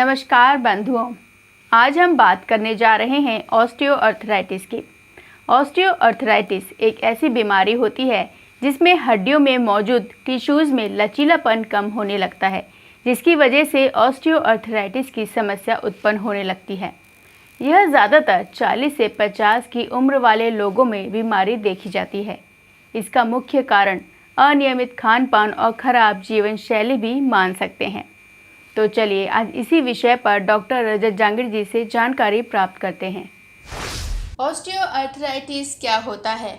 नमस्कार बंधुओं, आज हम बात करने जा रहे हैं ऑस्टियोआर्थराइटिस की। ऑस्टियोआर्थराइटिस एक ऐसी बीमारी होती है जिसमें हड्डियों में मौजूद टिश्यूज़ में लचीलापन कम होने लगता है, जिसकी वजह से ऑस्टियोआर्थराइटिस की समस्या उत्पन्न होने लगती है। यह ज़्यादातर 40 से 50 की उम्र वाले लोगों में बीमारी देखी जाती है। इसका मुख्य कारण अनियमित खान पान और खराब जीवन शैली भी मान सकते हैं। तो चलिए आज इसी विषय पर डॉक्टर रजत जांगिड़ जी से जानकारी प्राप्त करते हैं। ऑस्टियोआर्थराइटिस क्या होता है?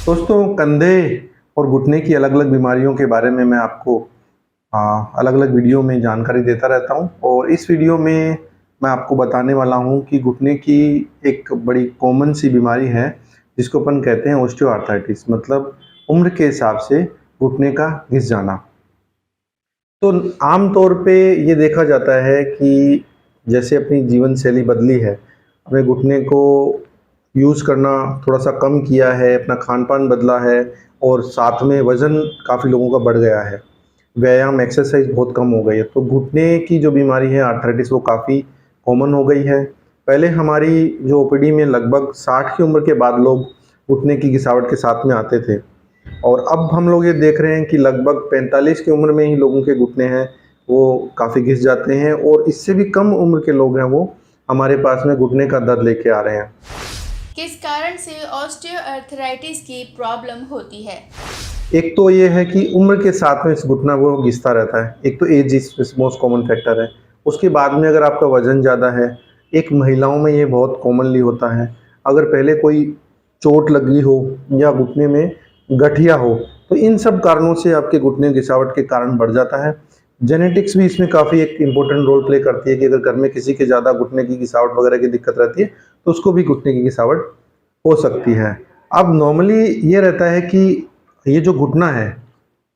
दोस्तों, कंधे और घुटने की अलग अलग बीमारियों के बारे में मैं आपको अलग अलग वीडियो में जानकारी देता रहता हूं और इस वीडियो में मैं आपको बताने वाला हूं कि घुटने की एक बड़ी कॉमन सी बीमारी है जिसको अपन कहते हैं ऑस्टियोआर्थराइटिस, मतलब उम्र के हिसाब से घुटने का घिस जाना। तो आम तौर पे ये देखा जाता है कि जैसे अपनी जीवन शैली बदली है, अपने घुटने को यूज़ करना थोड़ा सा कम किया है, अपना खान पान बदला है और साथ में वज़न काफ़ी लोगों का बढ़ गया है, व्यायाम एक्सरसाइज बहुत कम हो गई है, तो घुटने की जो बीमारी है आर्थराइटिस वो काफ़ी कॉमन हो गई है। पहले हमारी जो ओपीडी में लगभग 60 की उम्र के बाद लोग घुटने की घिसावट के साथ में आते थे और अब हम लोग ये देख रहे हैं कि लगभग 45 की उम्र में ही लोगों के घुटने हैं वो काफ़ी घिस जाते हैं और इससे भी कम उम्र के लोग हैं वो हमारे पास में घुटने का दर्द लेके आ रहे हैं। किस कारण से ऑस्टियोआर्थराइटिस की प्रॉब्लम होती है? एक तो ये है कि उम्र के साथ में इस घुटना वो घिसता रहता है। एक तो एज इस मोस्ट कॉमन फैक्टर है। उसके बाद में अगर आपका वज़न ज़्यादा है, एक महिलाओं में ये बहुत कॉमनली होता है। अगर पहले कोई चोट लगी हो या घुटने में गठिया हो तो इन सब कारणों से आपके घुटने घिसावट के कारण बढ़ जाता है। जेनेटिक्स भी इसमें काफ़ी एक इम्पोर्टेंट रोल प्ले करती है कि अगर घर में किसी के ज़्यादा घुटने की घिसावट वगैरह की दिक्कत रहती है तो उसको भी घुटने की घिसावट हो सकती है। अब नॉर्मली ये रहता है कि ये जो घुटना है,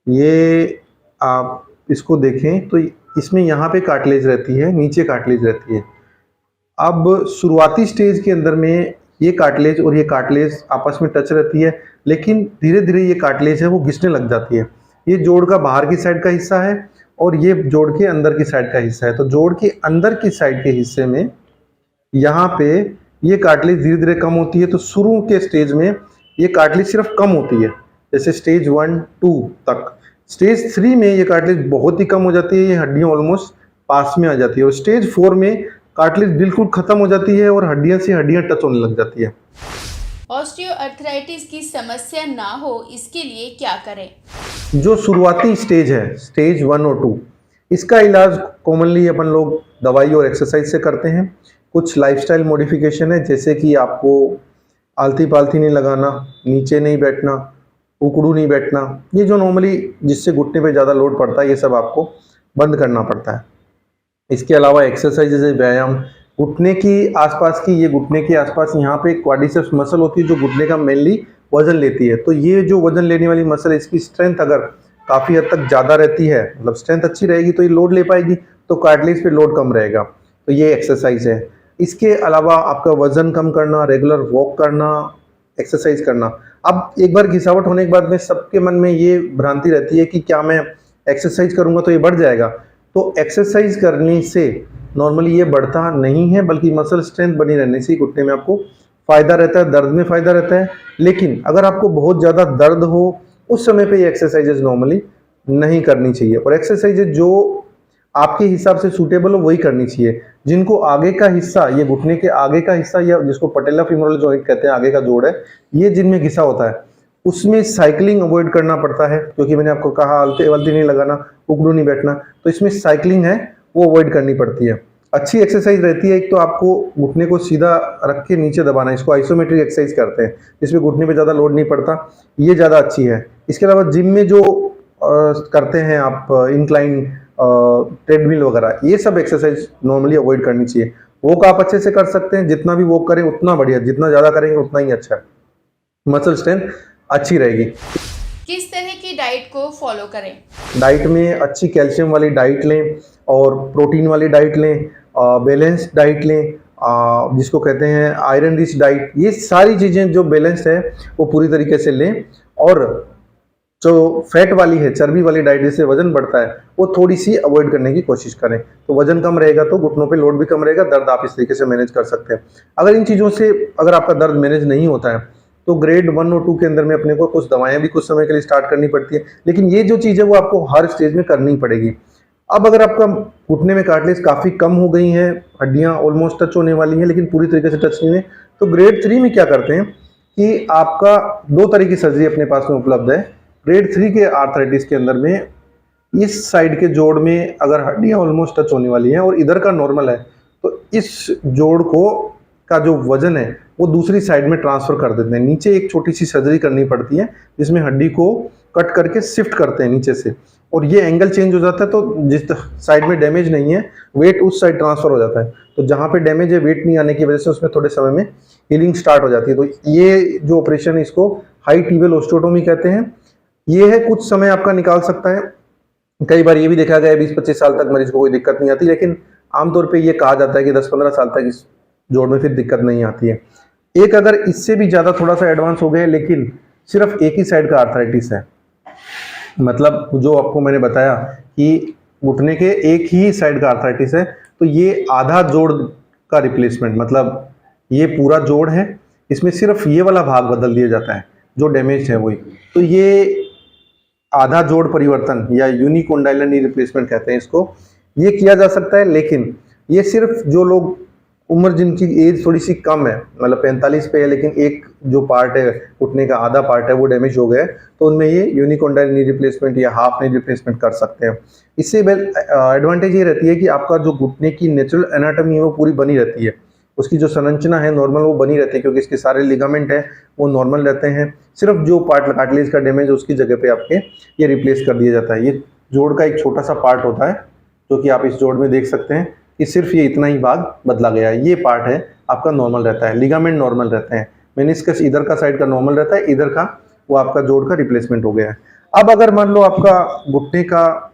ये आप इसको देखें तो इसमें यहाँ पे कार्टिलेज रहती है, नीचे कार्टिलेज रहती है। अब शुरुआती स्टेज के अंदर में ये कार्टिलेज और ये कार्टिलेज आपस में टच रहती है, लेकिन धीरे धीरे ये कार्टिलेज है वो घिसने लग जाती है। ये जोड़ का बाहर की साइड का हिस्सा है और ये जोड़ के अंदर की साइड का हिस्सा है। तो जोड़ के अंदर की साइड के हिस्से में यहाँ पे ये कार्टिलेज धीरे धीरे कम होती है। तो शुरू के स्टेज में ये कार्टिलेज सिर्फ कम होती है, जैसे स्टेज 1, 2 तक। स्टेज 3 में ये कार्टिलेज बहुत ही कम हो जाती है, ये हड्डियाँ ऑलमोस्ट पास में आ जाती है और स्टेज 4 में कार्टिलेज बिल्कुल खत्म हो जाती है और हड्डियाँ से हड्डियाँ टच होने लग जाती है। ऑस्टियोआर्थराइटिस की समस्या ना हो इसके लिए क्या करें? जो शुरुआती स्टेज है, स्टेज 1 और 2, इसका इलाज कॉमनली अपन लोग दवाई और एक्सरसाइज से करते हैं। कुछ लाइफस्टाइल मॉडिफिकेशन है, जैसे कि आपको आलती पालती नहीं लगाना, नीचे नहीं बैठना, उकड़ू नहीं बैठना, ये जो नॉर्मली जिससे घुटने पे ज़्यादा लोड पड़ता है ये सब आपको बंद करना पड़ता है। इसके अलावा एक्सरसाइज जैसे व्यायाम, घुटने की आसपास की, ये घुटने के आसपास यहाँ पे क्वाड्रिसेप्स मसल होती है जो घुटने का मेनली वजन लेती है। तो ये जो वजन लेने वाली मसल है इसकी स्ट्रेंथ अगर काफ़ी हद तक ज़्यादा रहती है, मतलब स्ट्रेंथ अच्छी रहेगी तो ये लोड ले पाएगी, तो कार्टिलेज पे लोड कम रहेगा। तो ये एक्सरसाइज है। इसके अलावा आपका वजन कम करना, रेगुलर वॉक करना, एक्सरसाइज करना। अब एक बार घिसावट होने के बाद में सबके मन में ये भ्रांति रहती है कि क्या मैं एक्सरसाइज करूँगा तो ये बढ़ जाएगा। तो एक्सरसाइज करने से नॉर्मली ये बढ़ता नहीं है, बल्कि मसल स्ट्रेंथ बनी रहने से घुटने में आपको फ़ायदा रहता है, दर्द में फ़ायदा रहता है। लेकिन अगर आपको बहुत ज़्यादा दर्द हो उस समय पे ये एक्सरसाइजेज नॉर्मली नहीं करनी चाहिए और एक्सरसाइजेज जो आपके हिसाब से सूटेबल हो वही करनी चाहिए। जिनको आगे का हिस्सा, ये घुटने के आगे का हिस्सा या जिसको पटेला फीमोरल जॉइंट कहते हैं, आगे का जोड़ है, ये जिनमें घिसा होता है उसमें साइकिलिंग अवॉइड करना पड़ता है, क्योंकि मैंने आपको कहा आलती वलती नहीं लगाना, उकड़ू नहीं बैठना, तो इसमें साइकिलिंग है वो अवॉइड करनी पड़ती है। अच्छी एक्सरसाइज रहती है, एक तो आपको घुटने को सीधा रख के नीचे दबाना, इसको आइसोमेट्रिक एक्सरसाइज करते हैं, जिसमें घुटने पे ज़्यादा लोड नहीं पड़ता, ये ज़्यादा अच्छी है। इसके अलावा जिम में जो करते हैं आप इंक्लाइन ट्रेडमिल वगैरह, ये सब एक्सरसाइज नॉर्मली अवॉइड करनी चाहिए। वॉक आप अच्छे से कर सकते हैं, जितना भी वॉक करें उतना बढ़िया, जितना ज़्यादा करेंगे उतना ही अच्छा है, मसल स्ट्रेंथ अच्छी रहेगी। किस तरह की डाइट को फॉलो करें? डाइट में अच्छी कैल्शियम वाली डाइट लें और प्रोटीन वाली डाइट लें, बैलेंस्ड डाइट लें, जिसको कहते हैं आयरन रिच डाइट। ये सारी चीज़ें जो बैलेंस्ड है वो पूरी तरीके से लें और जो फैट वाली है, चर्बी वाली डाइट जिससे वजन बढ़ता है, वो थोड़ी सी अवॉइड करने की कोशिश करें। तो वजन कम रहेगा तो घुटनों पे लोड भी कम रहेगा, दर्द आप इस तरीके से मैनेज कर सकते हैं। अगर इन चीज़ों से अगर आपका दर्द मैनेज नहीं होता है तो ग्रेड 1 और 2 के अंदर में अपने को कुछ दवाएं भी कुछ समय के लिए स्टार्ट करनी पड़ती है, लेकिन ये जो चीज़ है वो आपको हर स्टेज में करनी पड़ेगी। अब अगर आपका घुटने में कार्टिलेज काफ़ी कम हो गई हैं, हड्डियाँ ऑलमोस्ट टच होने वाली हैं लेकिन पूरी तरीके से टच नहीं है, तो ग्रेड 3 में क्या करते हैं कि आपका 2 तरह की सर्जरी अपने पास में उपलब्ध है। ग्रेड 3 के आर्थराइटिस के अंदर में इस साइड के जोड़ में अगर हड्डियाँ ऑलमोस्ट टच होने वाली हैं और इधर का नॉर्मल है, तो इस जोड़ को का जो वजन है वो दूसरी साइड में ट्रांसफर कर देते हैं। नीचे एक छोटी सी सर्जरी करनी पड़ती है जिसमें हड्डी को कट करके शिफ्ट करते हैं नीचे से, और ये एंगल चेंज हो जाता है, तो जिस साइड में डैमेज नहीं है वेट उस साइड ट्रांसफर हो जाता है। तो जहाँ पे डैमेज है वेट नहीं आने की वजह से उसमें थोड़े समय में हीलिंग स्टार्ट हो जाती है। तो ये जो ऑपरेशन है इसको हाई टिबियल ओस्टियोटोमी कहते हैं। ये है कुछ समय आपका निकाल सकता है। कई बार ये भी देखा गया है 20-25 साल तक मरीज को कोई दिक्कत नहीं आती, लेकिन आमतौर पे ये कहा जाता है कि 10-15 साल तक इस जोड़ में फिर दिक्कत नहीं आती है। एक अगर इससे भी ज़्यादा थोड़ा सा एडवांस हो गए लेकिन सिर्फ एक ही साइड का आर्थराइटिस है, मतलब जो आपको मैंने बताया कि घुटने के एक ही साइड का आर्थराइटिस है, तो ये आधा जोड़ का रिप्लेसमेंट, मतलब ये पूरा जोड़ है, इसमें सिर्फ ये वाला भाग बदल दिया जाता है जो डैमेज है वही। तो ये आधा जोड़ परिवर्तन या यूनिकोंडाइलर नी रिप्लेसमेंट कहते हैं इसको, ये किया जा सकता है। लेकिन ये सिर्फ जो लोग उम्र जिनकी एज थोड़ी सी कम है, मतलब 45 पे है लेकिन एक जो पार्ट है घुटने का आधा पार्ट है वो डैमेज हो गया है, तो उनमें ये यूनिकोंडाइलर नी रिप्लेसमेंट या हाफ नी रिप्लेसमेंट कर सकते हैं। इससे एडवांटेज ये रहती है कि आपका जो घुटने की नेचुरल एनाटॉमी है वो पूरी बनी रहती है, उसकी जो संरचना है नॉर्मल वो बनी रहती है, क्योंकि इसके सारे लिगामेंट है वो नॉर्मल रहते हैं। सिर्फ जो पार्ट कार्टिलेज का डैमेज है उसकी जगह पे आपके ये रिप्लेस कर दिया जाता है। ये जोड़ का एक छोटा सा पार्ट होता है जो कि आप इस जोड़ में देख सकते हैं कि सिर्फ ये इतना ही भाग बदला गया है। ये पार्ट है आपका नॉर्मल रहता है, लिगामेंट नॉर्मल रहते हैं, मेनिस्कस इधर का साइड का नॉर्मल रहता है, इधर का वो आपका जोड़ का रिप्लेसमेंट हो गया है। अब अगर मान लो आपका घुटने का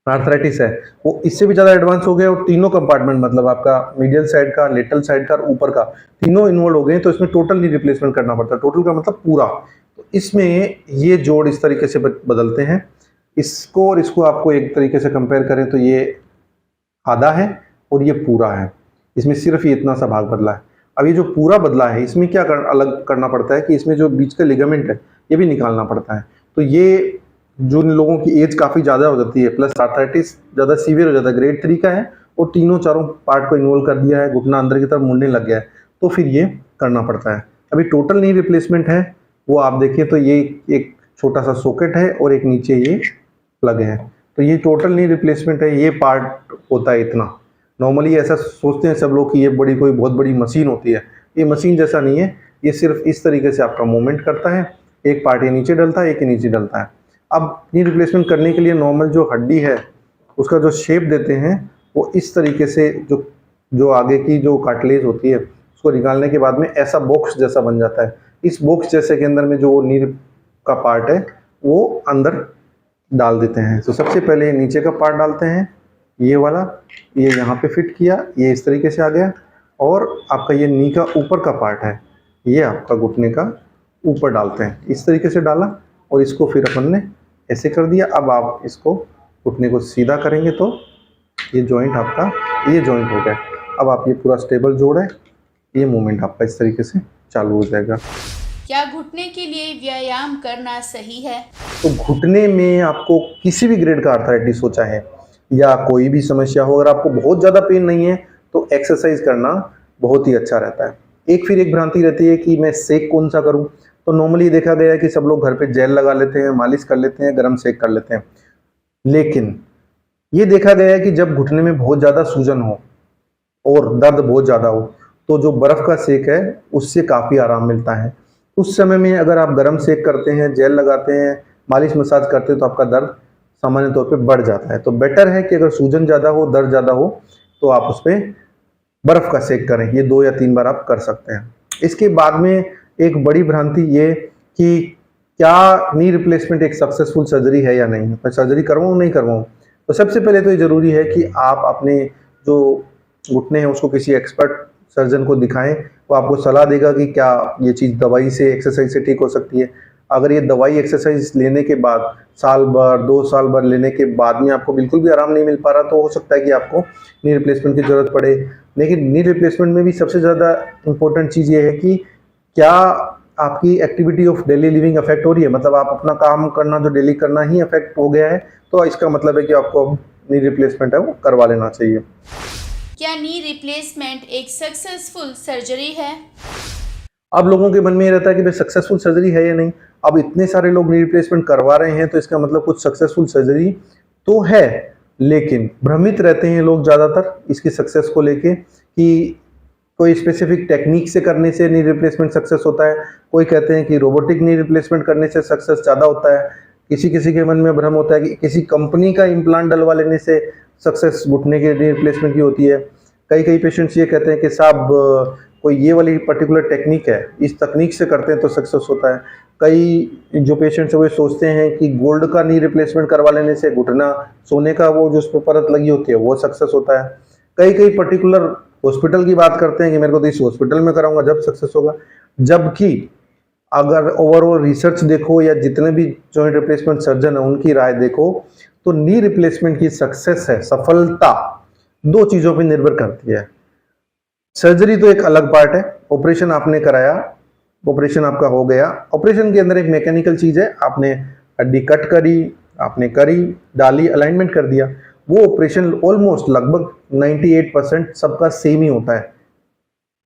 आर्थराइटिस है वो इससे भी ज़्यादा एडवांस हो गया और तीनों कंपार्टमेंट, मतलब आपका मीडियल साइड का, लेटरल साइड का और ऊपर का, तीनों इन्वॉल्व हो गए, तो इसमें टोटल नी रिप्लेसमेंट करना पड़ता है। टोटल का मतलब पूरा। तो इसमें ये जोड़ इस तरीके से बदलते हैं। इसको और इसको आपको एक तरीके से कंपेयर करें तो ये आधा है और ये पूरा है, इसमें सिर्फ ये इतना सा भाग बदला है। अब ये जो पूरा बदला है इसमें क्या अलग करना पड़ता है कि इसमें जो बीच का लिगामेंट है ये भी निकालना पड़ता है। तो ये जो लोगों की एज काफ़ी ज़्यादा हो जाती है प्लस आर्थराइटिस ज़्यादा सीवियर हो जाता है, ग्रेड 3 का है और तीनों चारों पार्ट को इन्वॉल्व कर दिया है, घुटना अंदर की तरफ मुड़ने लग गया है, तो फिर ये करना पड़ता है। अभी टोटल नी रिप्लेसमेंट है वो आप देखिए तो ये एक छोटा सा सॉकेट है और एक नीचे ये प्लग है, तो ये टोटल नी रिप्लेसमेंट है। ये पार्ट होता है इतना। नॉर्मली ऐसा सोचते हैं सब लोग कि ये बड़ी कोई बहुत बड़ी मशीन होती है, ये मशीन जैसा नहीं है। ये सिर्फ इस तरीके से आपका मूवमेंट करता है, एक पार्ट ये नीचे डलता है एक ही नीचे डलता है। अब नी रिप्लेसमेंट करने के लिए नॉर्मल जो हड्डी है उसका जो शेप देते हैं वो इस तरीके से, जो आगे की जो कार्टिलेज होती है उसको निकालने के बाद में ऐसा बॉक्स जैसा बन जाता है। इस बॉक्स जैसे के अंदर में जो नी का पार्ट है वो अंदर डाल देते हैं। तो सबसे पहले नीचे का पार्ट डालते हैं, ये वाला, ये यहाँ पे फिट किया, ये इस तरीके से आ गया, और आपका ये नी का ऊपर का पार्ट है ये आपका घुटने का ऊपर डालते हैं, इस तरीके से डाला और इसको फिर अपन ने ऐसे कर दिया। अब आप इसको घुटने को सीधा करेंगे तो ये जॉइंट आपका ये जॉइंट हो गया। अब आप ये पूरा स्टेबल जोड़ है, ये मूवमेंट आपका इस तरीके से चालू हो जाएगा। क्या घुटने के लिए व्यायाम करना सही है? तो घुटने में आपको किसी भी ग्रेड का आर्थराइटिस हो चाहे या कोई भी समस्या हो, अगर आपको बहुत ज़्यादा पेन नहीं है तो एक्सरसाइज करना बहुत ही अच्छा रहता है। फिर एक भ्रांति रहती है कि मैं सेक कौन सा करूं, तो नॉर्मली देखा गया है कि सब लोग घर पे जेल लगा लेते हैं, मालिश कर लेते हैं, गर्म सेक कर लेते हैं। लेकिन ये देखा गया है कि जब घुटने में बहुत ज़्यादा सूजन हो और दर्द बहुत ज़्यादा हो तो जो बर्फ़ का सेक है उससे काफ़ी आराम मिलता है। उस समय में अगर आप गर्म सेक करते हैं, जेल लगाते हैं, मालिश मसाज करते हैं तो आपका दर्द सामान्य तौर पे बढ़ जाता है। तो बेटर है कि अगर सूजन ज़्यादा हो, दर्द ज़्यादा हो तो आप उस पर बर्फ़ का सेक करें। ये 2 या 3 बार आप कर सकते हैं। इसके बाद में एक बड़ी भ्रांति ये कि क्या नी रिप्लेसमेंट एक सक्सेसफुल सर्जरी है या नहीं, मैं सर्जरी करवाऊँ नहीं करवाऊँ। तो सबसे पहले तो ये ज़रूरी है कि आप अपने जो घुटने हैं उसको किसी एक्सपर्ट सर्जन को दिखाएं, वो आपको सलाह देगा कि क्या ये चीज़ दवाई से, एक्सरसाइज से ठीक हो सकती है। अगर ये दवाई एक्सरसाइज लेने के बाद साल भर 2 साल भर लेने के बाद में आपको बिल्कुल भी आराम नहीं मिल पा रहा, तो हो सकता है कि आपको नी रिप्लेसमेंट की ज़रूरत पड़े। लेकिन नी रिप्लेसमेंट में भी सबसे ज़्यादा इम्पोर्टेंट चीज़ ये है कि क्या आपकी activity of daily living affect हो रही है, मतलब आप अपना काम करना जो डेली करना ही अफेक्ट हो गया है, तो इसका मतलब है कि आपको अब नी रिप्लेसमेंट है वो करवा लेना चाहिए। क्या नी रिप्लेसमेंट एक सक्सेसफुल सर्जरी है? अब लोगों के मन में ये रहता है कि भाई सक्सेसफुल सर्जरी है या नहीं। अब इतने सारे लोग नी रिप्लेसमेंट करवा रहे हैं तो इसका मतलब कुछ सक्सेसफुल सर्जरी तो है, लेकिन भ्रमित रहते हैं लोग ज़्यादातर इसकी सक्सेस को लेके कि कोई स्पेसिफिक टेक्निक से करने से नी रिप्लेसमेंट सक्सेस होता है, कोई कहते हैं कि रोबोटिक नी रिप्लेसमेंट करने से सक्सेस ज़्यादा होता है, किसी किसी के मन में भ्रम होता है कि किसी कंपनी का इम्प्लांट डलवा लेने से सक्सेस घुटने के नी रिप्लेसमेंट की होती है। कई पेशेंट्स ये कहते हैं कि साहब कोई ये वाली पर्टिकुलर टेक्निक है, इस तकनीक से करते हैं तो सक्सेस होता है। कई जो पेशेंट्स हैं वो सोचते हैं कि गोल्ड का नी रिप्लेसमेंट करवा लेने से घुटना, सोने का वो जो उस पर परत लगी होती है वो सक्सेस होता है। कई पर्टिकुलर हॉस्पिटल की बात करते हैं कि मेरे को तो इस हॉस्पिटल में कराऊंगा जब सक्सेस होगा, जबकि अगर ओवरऑल रिसर्च देखो या जितने भी जॉइंट रिप्लेसमेंट सर्जन है उनकी राय देखो, तो नी रिप्लेसमेंट की सक्सेस है, सफलता 2 चीज़ों पर निर्भर करती है। सर्जरी तो एक अलग पार्ट है, ऑपरेशन आपने कराया, ऑपरेशन आपका हो गया, ऑपरेशन के अंदर एक मैकेनिकल चीज़ है, आपने हड्डी कट करी, आपने करी, डाली, अलाइनमेंट कर दिया, वो ऑपरेशन ऑलमोस्ट लगभग 98% सबका सेम ही होता है।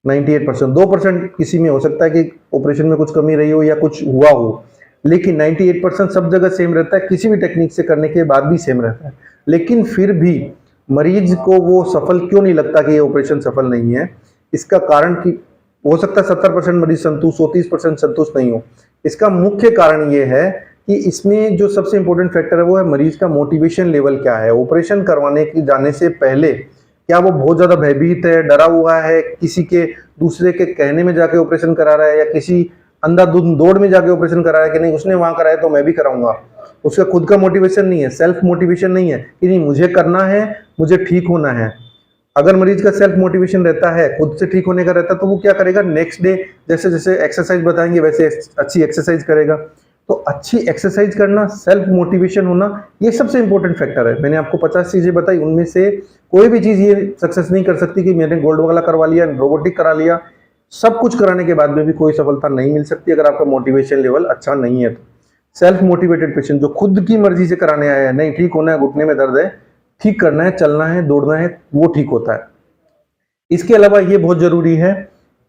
98%, 2% किसी में हो सकता है कि ऑपरेशन में कुछ कमी रही हो या कुछ हुआ हो, लेकिन 98% सब जगह सेम रहता है, किसी भी टेक्निक से करने के बाद भी सेम रहता है। लेकिन फिर भी मरीज को वो सफल क्यों नहीं लगता कि ये ऑपरेशन सफल नहीं है? इसका कारण कि हो सकता है 70% मरीज संतुष्ट हो, 30% संतुष्ट नहीं हो। इसका मुख्य कारण ये है कि इसमें जो सबसे इंपॉर्टेंट फैक्टर है वो है मरीज का मोटिवेशन लेवल क्या है। ऑपरेशन करवाने की जाने से पहले क्या वो बहुत ज़्यादा भयभीत है, डरा हुआ है, किसी के दूसरे के कहने में जाके ऑपरेशन करा रहा है, या किसी अंधाधुंध दौड़ में जाके ऑपरेशन करा रहा है कि नहीं उसने वहाँ कराया तो मैं भी कराऊंगा। उसका खुद का मोटिवेशन नहीं है, सेल्फ मोटिवेशन नहीं है कि नहीं मुझे करना है, मुझे ठीक होना है। अगर मरीज का सेल्फ मोटिवेशन रहता है, खुद से ठीक होने का रहता है, तो वो क्या करेगा, नेक्स्ट डे जैसे जैसे एक्सरसाइज बताएंगे वैसे अच्छी एक्सरसाइज करेगा। तो अच्छी एक्सरसाइज करना, सेल्फ मोटिवेशन होना, ये सबसे इंपॉर्टेंट फैक्टर है। मैंने आपको 50 चीज़ें बताई, उनमें से कोई भी चीज़ ये सक्सेस नहीं कर सकती कि मैंने गोल्ड वाला करवा लिया, रोबोटिक करा लिया, सब कुछ कराने के बाद में भी कोई सफलता नहीं मिल सकती अगर आपका मोटिवेशन लेवल अच्छा नहीं है। तो सेल्फ मोटिवेटेड पेशेंट जो खुद की मर्जी से कराने आया है, नहीं ठीक होना है, घुटने में दर्द है, ठीक करना है, चलना है, दौड़ना है, वो ठीक होता है। इसके अलावा ये बहुत जरूरी है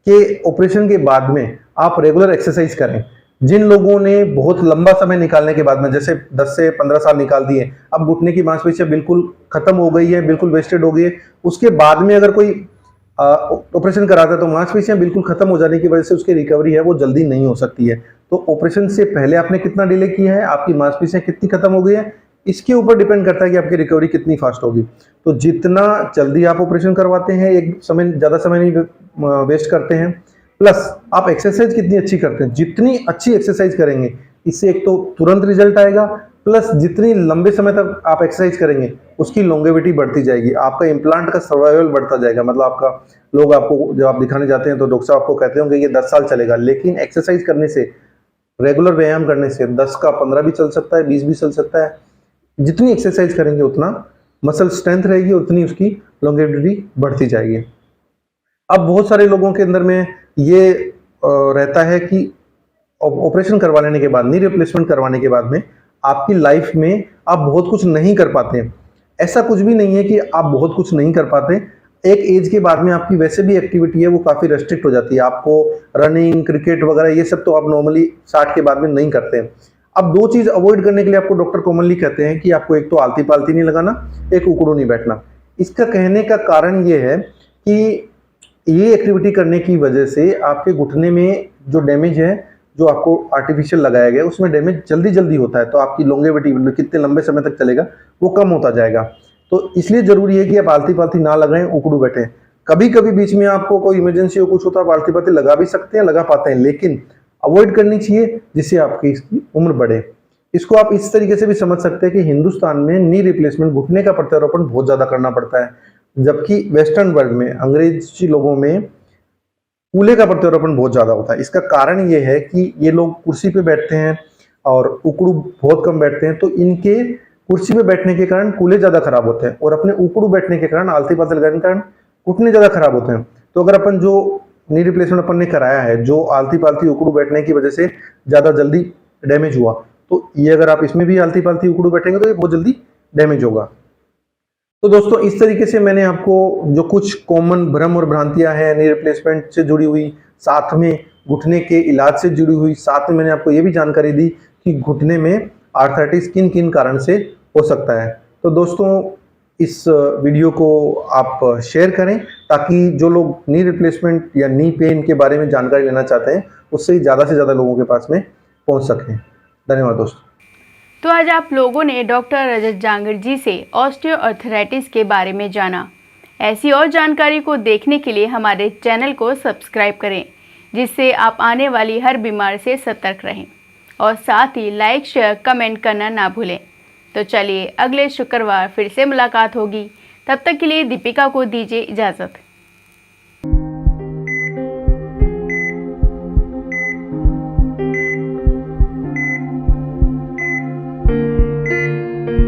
कि ऑपरेशन के बाद में आप रेगुलर एक्सरसाइज करें। जिन लोगों ने बहुत लंबा समय निकालने के बाद में, जैसे 10 से 15 साल निकाल दिए, अब घुटने की मांसपेशियां बिल्कुल खत्म हो गई है, बिल्कुल वेस्टेड हो गई है, उसके बाद में अगर कोई ऑपरेशन कराता है तो मांसपेशियां बिल्कुल खत्म हो जाने की वजह से उसकी रिकवरी है वो जल्दी नहीं हो सकती है। तो ऑपरेशन से पहले आपने कितना डिले किया है, आपकी मांसपेशियां कितनी खत्म हो गई है, इसके ऊपर डिपेंड करता है कि आपकी रिकवरी कितनी फास्ट होगी। तो जितना जल्दी आप ऑपरेशन करवाते हैं, एक समय ज़्यादा समय नहीं वेस्ट करते हैं, प्लस आप एक्सरसाइज कितनी अच्छी करते हैं, जितनी अच्छी एक्सरसाइज करेंगे इससे एक तो तुरंत रिजल्ट आएगा, प्लस जितनी लंबे समय तक आप एक्सरसाइज करेंगे उसकी लॉन्गेविटी बढ़ती जाएगी, आपका इम्प्लांट का सर्वाइवल बढ़ता जाएगा। मतलब आपका लोग आपको जब आप दिखाने जाते हैं तो डॉक्टर साहब आपको कहते होंगे ये 10 साल चलेगा, लेकिन एक्सरसाइज करने से, रेगुलर व्यायाम करने से 10 का 15 भी चल सकता है, 20 भी चल सकता है। जितनी एक्सरसाइज करेंगे उतना मसल स्ट्रेंथ रहेगी, उतनी उसकी लॉन्गेविटी बढ़ती जाएगी। अब बहुत सारे लोगों के अंदर में ये रहता है कि ऑपरेशन करवा लेने के बाद, नी रिप्लेसमेंट करवाने के बाद में आपकी लाइफ में आप बहुत कुछ नहीं कर पाते। ऐसा कुछ भी नहीं है कि आप बहुत कुछ नहीं कर पाते। एक एज के बाद में आपकी वैसे भी एक्टिविटी है वो काफ़ी रेस्ट्रिक्ट हो जाती है। आपको रनिंग, क्रिकेट वगैरह ये सब तो आप नॉर्मली 60 के बाद में नहीं करते। अब 2 चीज़ अवॉइड करने के लिए आपको डॉक्टर कॉमनली कहते हैं कि आपको एक तो आलती पालती नहीं लगाना, एक उकड़ू नहीं बैठना। इसका कहने का कारण ये है कि ये एक्टिविटी करने की वजह से आपके घुटने में जो डैमेज है, जो आपको आर्टिफिशियल लगाया गया, उसमें डैमेज जल्दी होता है, तो आपकी लॉन्गेविटी कितने लंबे समय तक चलेगा वो कम होता जाएगा। तो इसलिए ज़रूरी है कि आप आलती पालती ना लगाएं, उकड़ू बैठें। कभी कभी बीच में आपको कोई इमरजेंसी हो, कुछ होता है, आप आलती पालती लगा भी सकते हैं, लगा पाते हैं, लेकिन अवॉइड करनी चाहिए जिससे आपकी इसकी उम्र बढ़े। इसको आप इस तरीके से भी समझ सकते हैं कि हिंदुस्तान में नी रिप्लेसमेंट, घुटने का प्रत्यारोपण बहुत ज़्यादा करना पड़ता है, जबकि वेस्टर्न वर्ल्ड में, अंग्रेजी लोगों में कूल्हे का प्रत्यारोपण बहुत ज़्यादा होता है। इसका कारण ये है कि ये लोग कुर्सी पे बैठते हैं और उकड़ू बहुत कम बैठते हैं, तो इनके कुर्सी पे बैठने के कारण कूल्हे ज़्यादा खराब होते हैं और अपने उकड़ू बैठने के कारण, आलती पालती लगाने के कारण घुटने ज़्यादा खराब होते हैं। तो अगर अपन जो नी रिप्लेसमेंट अपन ने कराया है, जो आलती पालती उकड़ू बैठने की वजह से ज़्यादा जल्दी डैमेज हुआ, तो ये अगर आप इसमें भी आलती पालती उकड़ू बैठेंगे तो ये बहुत जल्दी डैमेज होगा। तो दोस्तों इस तरीके से मैंने आपको जो कुछ कॉमन भ्रम और भ्रांतियां हैं नी रिप्लेसमेंट से जुड़ी हुई, साथ में घुटने के इलाज से जुड़ी हुई, साथ में मैंने आपको ये भी जानकारी दी कि घुटने में आर्थराइटिस किन किन कारण से हो सकता है। तो दोस्तों इस वीडियो को आप शेयर करें ताकि जो लोग नी रिप्लेसमेंट या नी पेन के बारे में जानकारी लेना चाहते हैं उससे ज़्यादा से ज़्यादा लोगों के पास में पहुंच सकें। धन्यवाद दोस्तों। तो आज आप लोगों ने डॉक्टर रजत जांगड़ जी से ऑस्टियोआर्थराइटिस के बारे में जाना। ऐसी और जानकारी को देखने के लिए हमारे चैनल को सब्सक्राइब करें, जिससे आप आने वाली हर बीमारी से सतर्क रहें और साथ ही लाइक, शेयर, कमेंट करना ना भूलें। तो चलिए अगले शुक्रवार फिर से मुलाकात होगी। तब तक के लिए दीपिका को दीजिए इजाज़त।